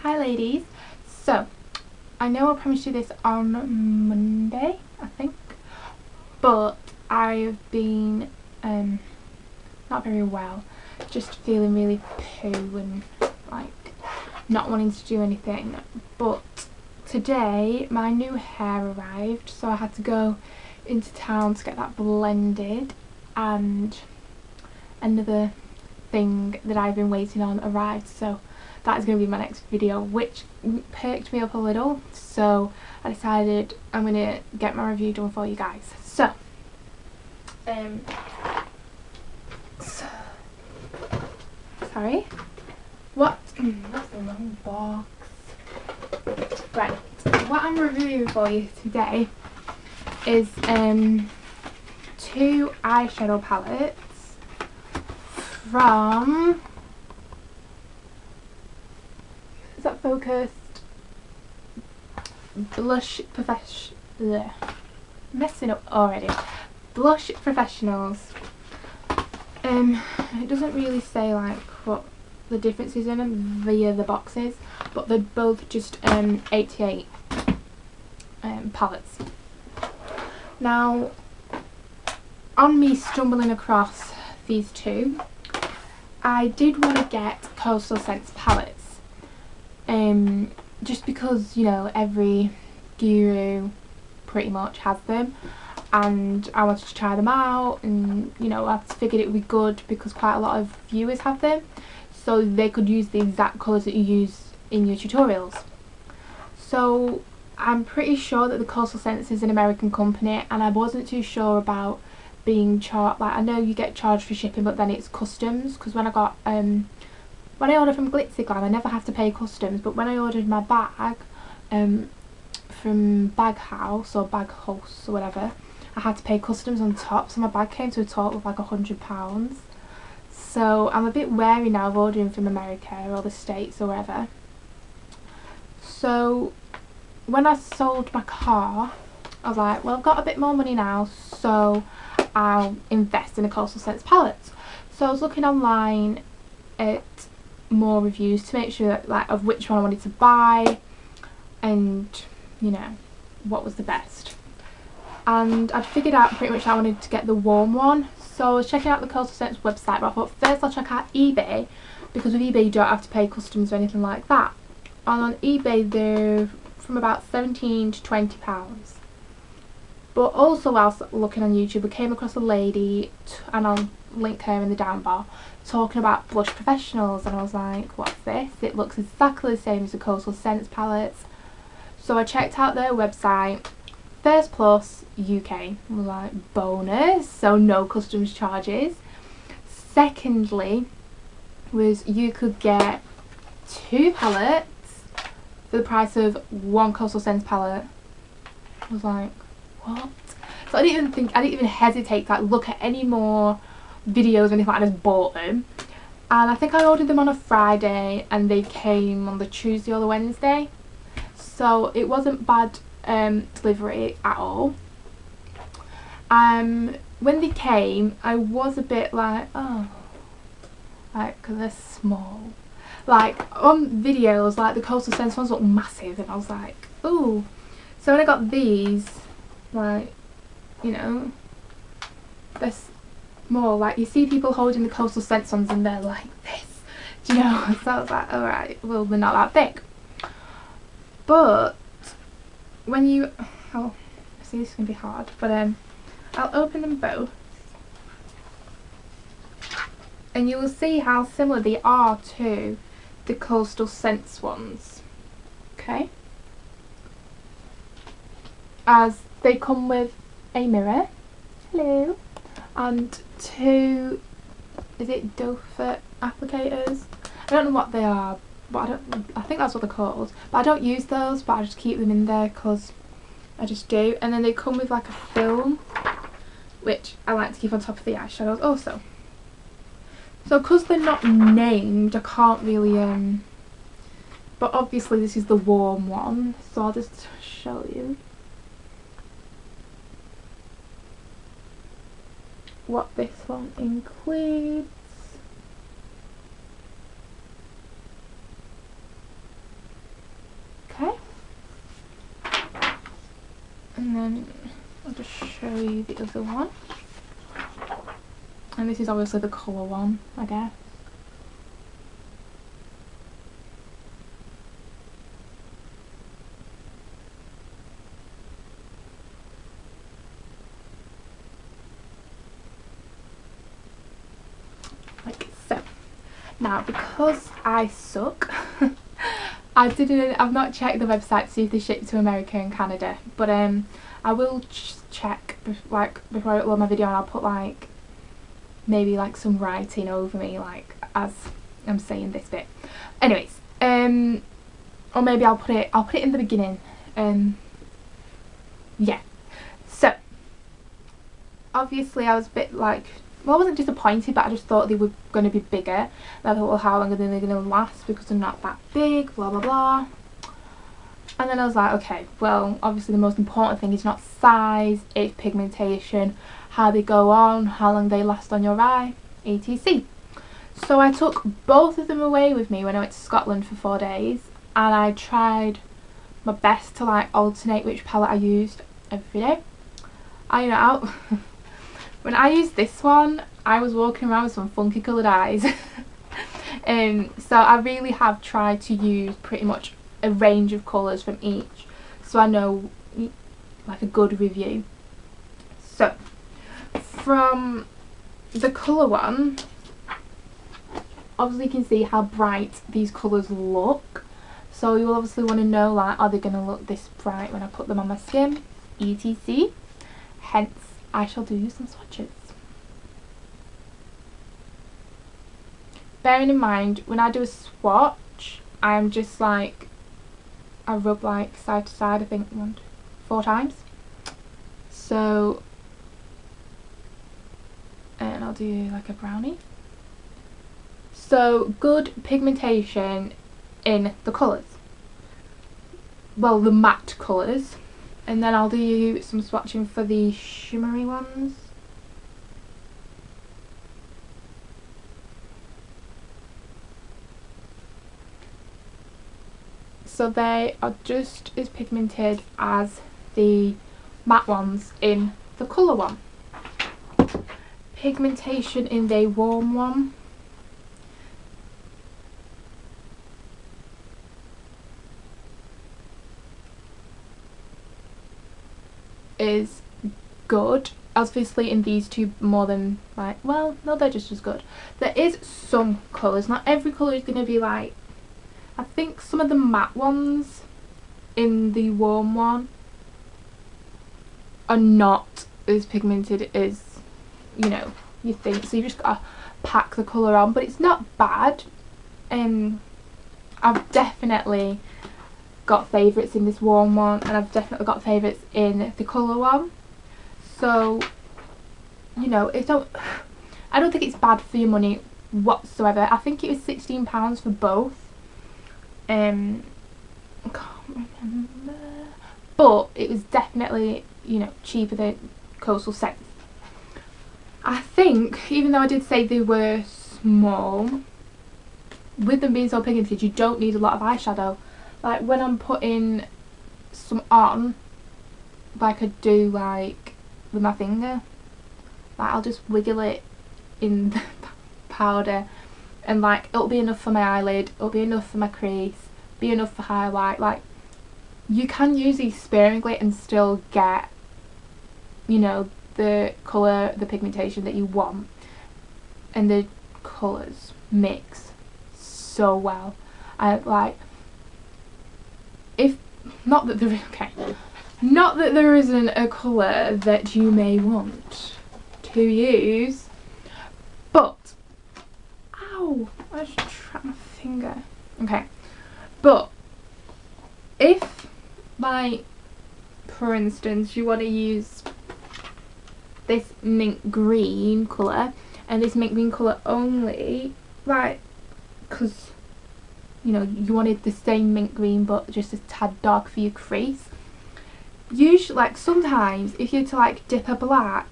Hi ladies. So, I know I promised you this on Monday, I think, but I've been not very well, just feeling really poo and like not wanting to do anything. But today my new hair arrived, so I had to go into town to get that blended, and another thing that I've been waiting on arrived, so that is going to be my next video, which perked me up a little, so I decided I'm going to get my review done for you guys. So, sorry, what's the wrong box? Right, what I'm reviewing for you today is 2 eyeshadow palettes from, is that focused? Blush messing up already. Blush Professionals. It doesn't really say like what the difference is in them via the boxes, but they're both just 88 palettes. Now, on me stumbling across these two, I did want to get Coastal Scents palettes, just because, you know, every guru pretty much has them, and I wanted to try them out, and you know, I figured it would be good because quite a lot of viewers have them, so they could use the exact colours that you use in your tutorials. So I'm pretty sure that the Coastal Scents is an American company, and I wasn't too sure about being charged. Like, I know you get charged for shipping, but then it's customs, because when I got when I ordered from Glitzy Glam, I never have to pay customs, but when I ordered my bag from Bag House or Bag House or whatever, I had to pay customs on top, so my bag came to a total of like £100. So I'm a bit wary now of ordering from America or the States or wherever. So when I sold my car, I was like, well, I've got a bit more money now, so I'll invest in a Coastal Scents palette. So I was looking online at more reviews to make sure that, like, of which one I wanted to buy, and you know, what was the best. And I'd figured out pretty much I wanted to get the warm one, so I was checking out the Coastal Scents website, but I thought first I'll check out eBay, because with eBay you don't have to pay customs or anything like that. And on eBay they're from about £17 to £20. But also, whilst looking on YouTube, I came across a lady, and I'll link her in the down bar, talking about Blush Professionals, and I was like, what's this? It looks exactly the same as the Coastal Scents palettes. So I checked out their website. First Plus UK, I was like, bonus, so no customs charges. Secondly was you could get 2 palettes for the price of 1 Coastal Scents palette. I was like, what? So I didn't even hesitate to like look at any more videos or anything like that. I just bought them, and I think I ordered them on a Friday and they came on the Tuesday or the Wednesday, so it wasn't bad delivery at all. When they came, I was a bit like, oh, like, cause they're small. Like on videos, like the Coastal Scents ones look massive, and I was like, ooh. So when I got these, like, you know, they're small. Like, you see people holding the Coastal Scents ones and they're like this, do you know? So I was like, alright, well, they're not that big. But when you, oh, see, this is going to be hard, but I'll open them both, and you will see how similar they are to the Coastal Scents ones, okay? As they come with a mirror, hello, and 2, is it doe foot applicators? I don't know what they are, but I think that's what they're called, but I don't use those, but I just keep them in there because I just do. And then they come with like a film, which I like to keep on top of the eyeshadows also. So because they're not named, I can't really but obviously this is the warm one, so I'll just show you what this one includes. the other one. And this is obviously the colour one, I guess. Like so. Now, because I suck, I've not checked the website to see if they ship to America and Canada, but I will check like before I upload my video, and I'll put like maybe like some writing over me like as I'm saying this bit. Anyways, or maybe I'll put it in the beginning. Yeah. So obviously I was a bit like, well, I wasn't disappointed, but I just thought they were going to be bigger. And I thought, well, how long are they going to last, because they're not that big, blah blah blah. And then I was like, okay, well, obviously the most important thing is not size, it's pigmentation, how they go on, how long they last on your eye, etc. So I took both of them away with me when I went to Scotland for 4 days, and I tried my best to like alternate which palette I used every day. When I used this one, I was walking around with some funky coloured eyes. So I really have tried to use pretty much a range of colours from each, so I know like a good review. So from the colour one, obviously you can see how bright these colours look, so you will obviously want to know, like, are they going to look this bright when I put them on my skin, etc. Hence I shall do some swatches. Bearing in mind, when I do a swatch, I'm just like, I rub like side to side, I think 4 times. So, and I'll do like a brownie. So good pigmentation in the colours. Well, the matte colours. And then I'll do some swatching for the shimmery ones. So they are just as pigmented as the matte ones in the colour one. Pigmentation in the warm one. Is good. Obviously in these two more than, like, well, no, they're just as good. There is some colours, not every colour is going to be like, I think some of the matte ones in the warm one are not as pigmented as, you know, you think, so you just gotta pack the colour on, but it's not bad. I've definitely got favourites in this warm one, and I've definitely got favourites in the colour one, so, you know, I don't think it's bad for your money whatsoever. I think it was £16 for both. I can't remember, but it was definitely, you know, cheaper than Coastal Scents. I think, even though I did say they were small, with them being so pigmented, you don't need a lot of eyeshadow. Like when I'm putting some on, like I do like with my finger, like I'll just wiggle it in the powder, and like it'll be enough for my eyelid, it'll be enough for my crease, be enough for highlight. Like, you can use these sparingly and still get, you know, the colour, the pigmentation that you want, and the colours mix so well. I like, if not that there, okay, not that there isn't a colour that you may want to use, but ow, I just trapped my finger. Okay, but if, like, for instance, you want to use this mint green colour and this mint green colour only, like, because, you know, you wanted the same mint green but just a tad dark for your crease, usually, like, sometimes if you were to like dip a black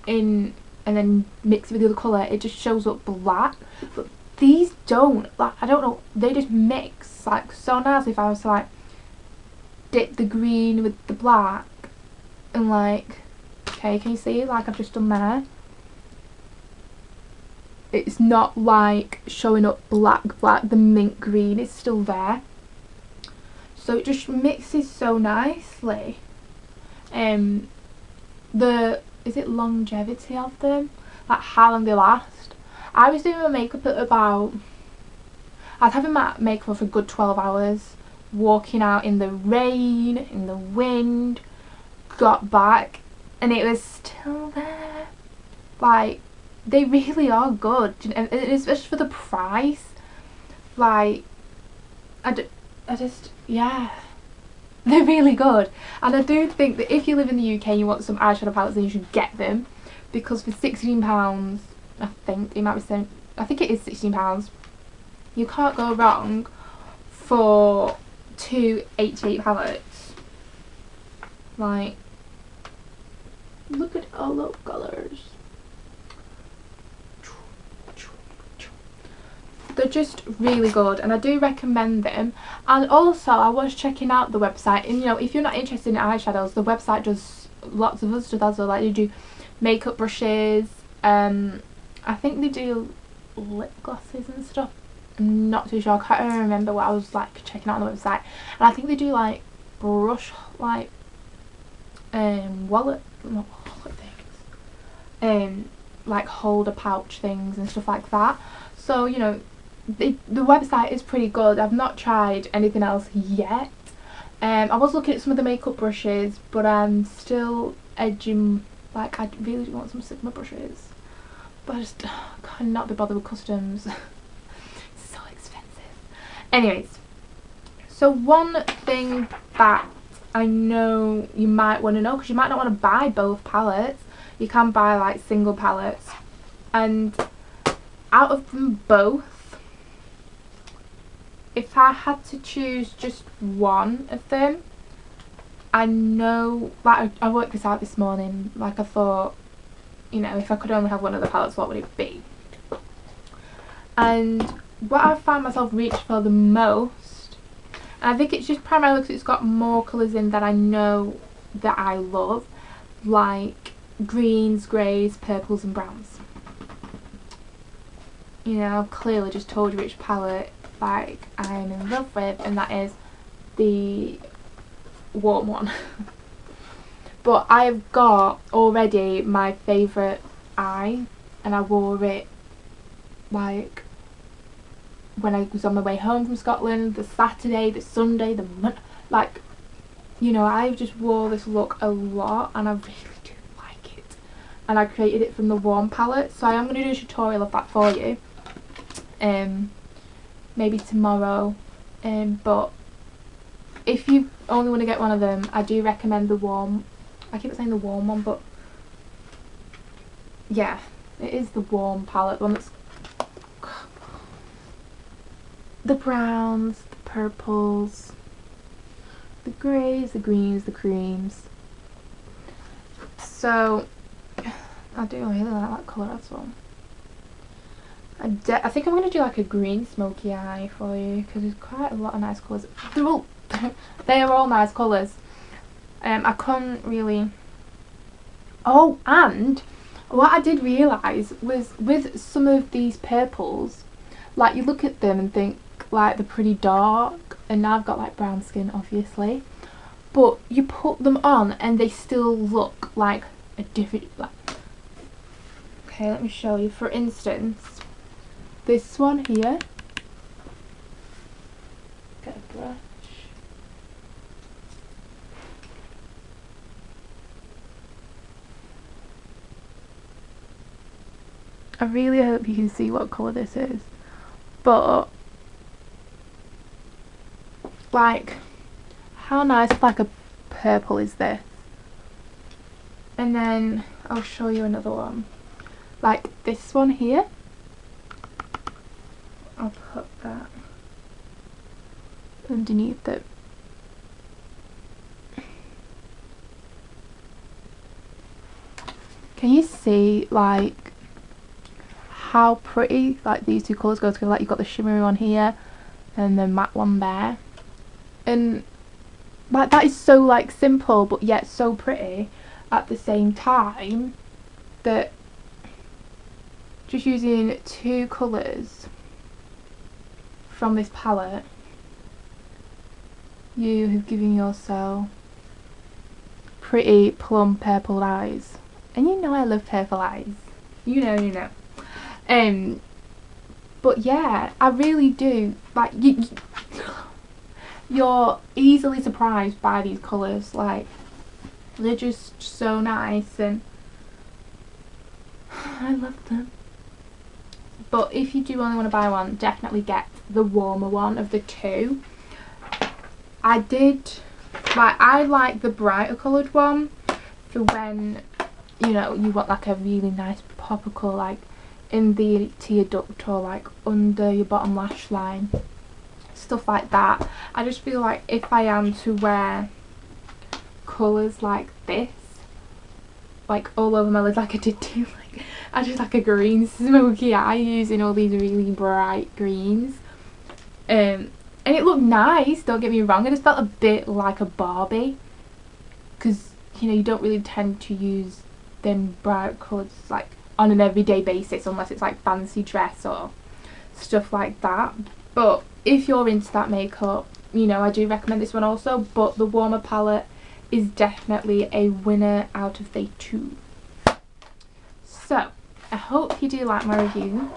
in and then mix it with the other colour, it just shows up black, but these don't, like, I don't know, they just mix like so nicely. If I was to like dip the green with the black and like Okay, can you see, like I've just done there? It's not like showing up black, the mint green is still there. So it just mixes so nicely. Is it longevity of them? Like how long they last? I was doing my makeup at about, I was having my makeup for a good 12 hours, walking out in the rain, in the wind, got back and it was still there. Like, they really are good, and especially for the price. Like, I just, yeah, they're really good. And I do think that if you live in the UK and you want some eyeshadow palettes, then you should get them, because for £16, I think it might be saying, I think it is £16, you can't go wrong for 288 palettes. Like, look at all those colours. They're just really good, and I do recommend them. And also, I was checking out the website, and you know, if you're not interested in eyeshadows, the website does lots of other stuff as well. Like, they do makeup brushes, I think they do lip glosses and stuff. I'm not too sure, I can't even remember what I was like checking out on the website. And I think they do like brush, like wallet, not wallet things, like holder pouch things and stuff like that. So, you know, the website is pretty good. I've not tried anything else yet. I was looking at some of the makeup brushes, but I'm still edging, like, I really do want some Sigma brushes, but I just cannot be bothered with customs. It's so expensive. Anyways, so one thing that I know you might want to know, because you might not want to buy both palettes, you can buy like single palettes, and out of them both, if I had to choose just one of them, I know, like, I worked this out this morning, like I thought, you know, if I could only have one of the palettes, what would it be? And what I found myself reaching for the most, and I think it's just primarily because it's got more colours in that I know that I love, like greens, greys, purples and browns. You know, I've clearly just told you which palette like I'm in love with, and that is the warm one. But I've got already my favourite eye, and I wore it like when I was on my way home from Scotland, the Saturday, the Sunday, like, you know, I just wore this look a lot and I really do like it. And I created it from the warm palette, so I am going to do a tutorial of that for you. Maybe tomorrow, but if you only want to get one of them, I do recommend the warm, I keep saying the warm one, but yeah, it is the warm palette, the one that's the browns, the purples, the greys, the greens, the creams. So I do really like that colour as well. I think I'm going to do like a green smoky eye for you, because there's quite a lot of nice colours. They are all nice colours. I couldn't really... Oh, and what I did realise was with some of these purples, like you look at them and think like they're pretty dark, and now I've got like brown skin obviously, but you put them on and they still look like a different, like... Okay, let me show you. For instance, this one here, get a brush, I really hope you can see what colour this is, but like, how nice like a purple is this? And then I'll show you another one, like this one here. I'll put that underneath it. Can you see like how pretty like these two colours go together? Like you've got the shimmery one here and the matte one there, and like that is so like simple but yet so pretty. at the same time that just using 2 colours from this palette, you have given yourself pretty plum purple eyes. And you know I love purple eyes. You know. But yeah, I really do. Like, you're easily surprised by these colours. Like, they're just so nice and I love them. But if you do only want to buy one, definitely get the warmer one of the 2. I like the brighter coloured one for when, you know, you want like a really nice pop of colour, like in the tear duct or like under your bottom lash line, stuff like that. I just feel like if I am to wear colours like this, like all over my lids, like I did do, like I did like a green smoky eye using all these really bright greens, and it looked nice, don't get me wrong. I just felt a bit like a Barbie, because you know you don't really tend to use them bright colours like on an everyday basis unless it's like fancy dress or stuff like that. But if you're into that makeup, you know, I do recommend this one also, but the warmer palette is definitely a winner out of the 2. So I hope you do like my review,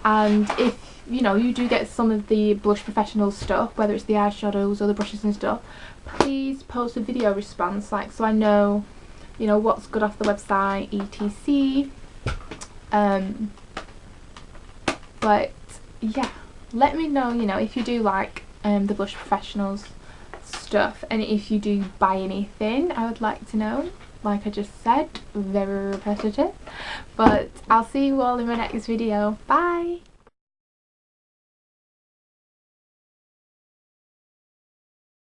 and if you know you do get some of the Blush Professional stuff, whether it's the eyeshadows or the brushes and stuff, please post a video response, like, so I know, you know, what's good off the website, etc. But yeah, let me know, you know, if you do like the Blush Professionals stuff, and if you do buy anything, I would like to know. Like I just said, very repetitive, but I'll see you all in my next video. Bye!